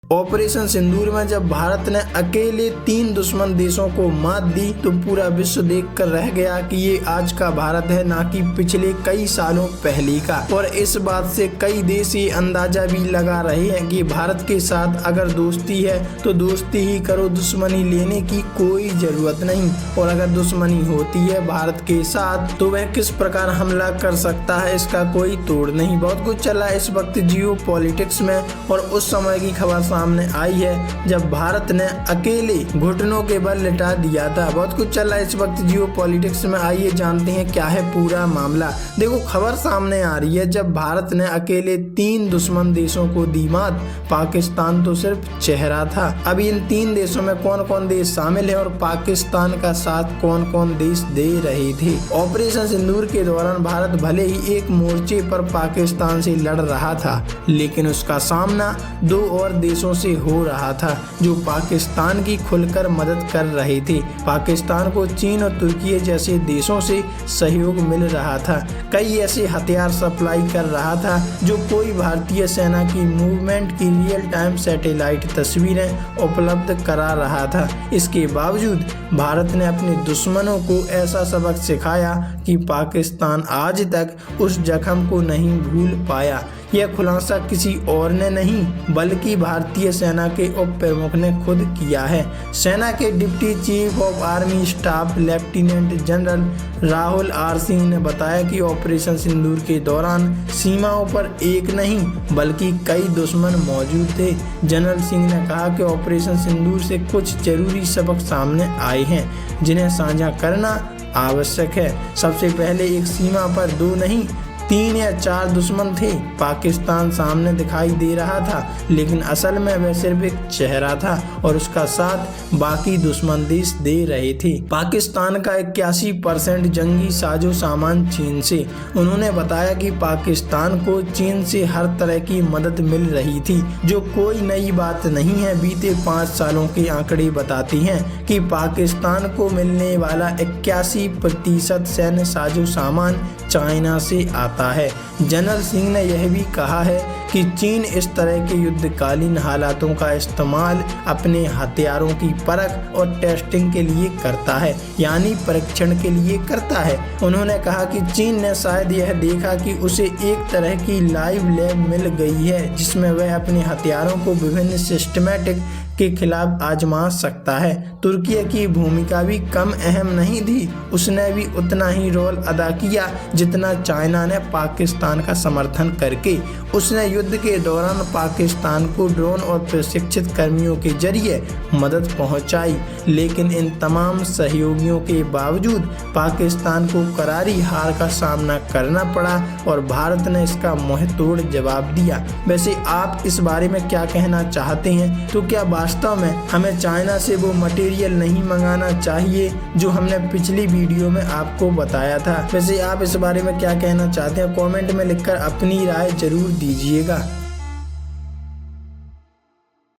Operation सिंदूर में जब भारत ने अकेले 3 दुश्मन देशों को मात दी तो पूरा विश्व देखकर रह गया कि ये आज का भारत है, ना कि पिछले कई सालों पहले का। और इस बात से कई देश ये अंदाजा भी लगा रहे हैं कि भारत के साथ अगर दोस्ती है तो दोस्ती ही करो, दुश्मनी लेने की कोई जरूरत नहीं। और अगर दुश्मनी होती है भारत के साथ तो वह किस प्रकार हमला कर सकता है, इसका कोई तोड़ नहीं। बहुत कुछ चला इस वक्त जियो पॉलिटिक्स में, और उस समय की खबर सामने आई है जब भारत ने अकेले घुटनों के बल लिटा दिया था। बहुत कुछ चला इस वक्त जियो पॉलिटिक्स में, आइए जानते हैं क्या है पूरा मामला। देखो, खबर सामने आ रही है जब भारत ने अकेले 3 दुश्मन देशों को दी मात, पाकिस्तान तो सिर्फ चेहरा था। अब इन 3 देशों में कौन कौन देश शामिल है और पाकिस्तान का साथ कौन कौन देश दे रहे थे। ऑपरेशन सिंदूर के दौरान भारत भले ही एक मोर्चे पर पाकिस्तान से लड़ रहा था, लेकिन उसका सामना 2 और देशों से हो रहा था जो पाकिस्तान की खुलकर मदद कर रहे थे। पाकिस्तान को चीन और तुर्की जैसे देशों से सहयोग मिल रहा था, कई ऐसे हथियार सप्लाई कर रहा था जो कोई भारतीय सेना की मूवमेंट की रियल टाइम सैटेलाइट तस्वीरें उपलब्ध करा रहा था। इसके बावजूद भारत ने अपने दुश्मनों को ऐसा सबक सिखाया कि पाकिस्तान आज तक उस जख्म को नहीं भूल पाया। यह खुलासा किसी और ने नहीं बल्कि भारतीय सेना के उप प्रमुख ने खुद किया है। सेना के deputy chief of army staff lieutenant general Rahul R Singh ने बताया कि ऑपरेशन सिंदूर के दौरान सीमाओं पर एक नहीं बल्कि कई दुश्मन मौजूद थे। जनरल सिंह ने कहा कि ऑपरेशन सिंदूर से कुछ जरूरी सबक सामने आए हैं जिन्हें साझा करना आवश्यक है। सबसे पहले, एक सीमा पर 2 नहीं 3 या 4 दुश्मन थे। पाकिस्तान सामने दिखाई दे रहा था, लेकिन असल में वह सिर्फ एक चेहरा था और उसका साथ बाकी दुश्मन देश दे रहे थे। पाकिस्तान का 81% जंगी साजो सामान चीन से। उन्होंने बताया कि पाकिस्तान को चीन से हर तरह की मदद मिल रही थी, जो कोई नई बात नहीं है। बीते 5 सालों के आंकड़े बताते हैं कि पाकिस्तान को मिलने वाला 81% सैन्य साजो सामान चाइना से आता है। जनरल सिंह ने यह भी कहा है कि चीन इस तरह के युद्धकालीन हालातों का इस्तेमाल अपने हथियारों की परख और टेस्टिंग के लिए करता है, यानी परीक्षण के लिए करता है। उन्होंने कहा कि चीन ने शायद यह देखा कि उसे एक तरह की लाइव लैब मिल गई है जिसमें वह अपने हथियारों को विभिन्न सिस्टमैटिक के खिलाफ आजमा सकता है। तुर्की की भूमिका भी कम अहम नहीं थी, उसने भी उतना ही रोल अदा किया जितना चाइना ने पाकिस्तान का समर्थन करके। उसने युद्ध के दौरान पाकिस्तान को ड्रोन और प्रशिक्षित कर्मियों के जरिए मदद पहुंचाई, लेकिन इन तमाम सहयोगियों के बावजूद पाकिस्तान को करारी हार का सामना करना पड़ा और भारत ने इसका मुंहतोड़ जवाब दिया। वैसे आप इस बारे में क्या कहना चाहते हैं? तो क्या वास्तव में हमें चाइना से वो मटेरियल नहीं मंगाना चाहिए जो हमने पिछली वीडियो में आपको बताया था? वैसे आप इस बारे में क्या कहना चाहते हैं? कमेंट में लिखकर अपनी राय जरूर दीजिएगा।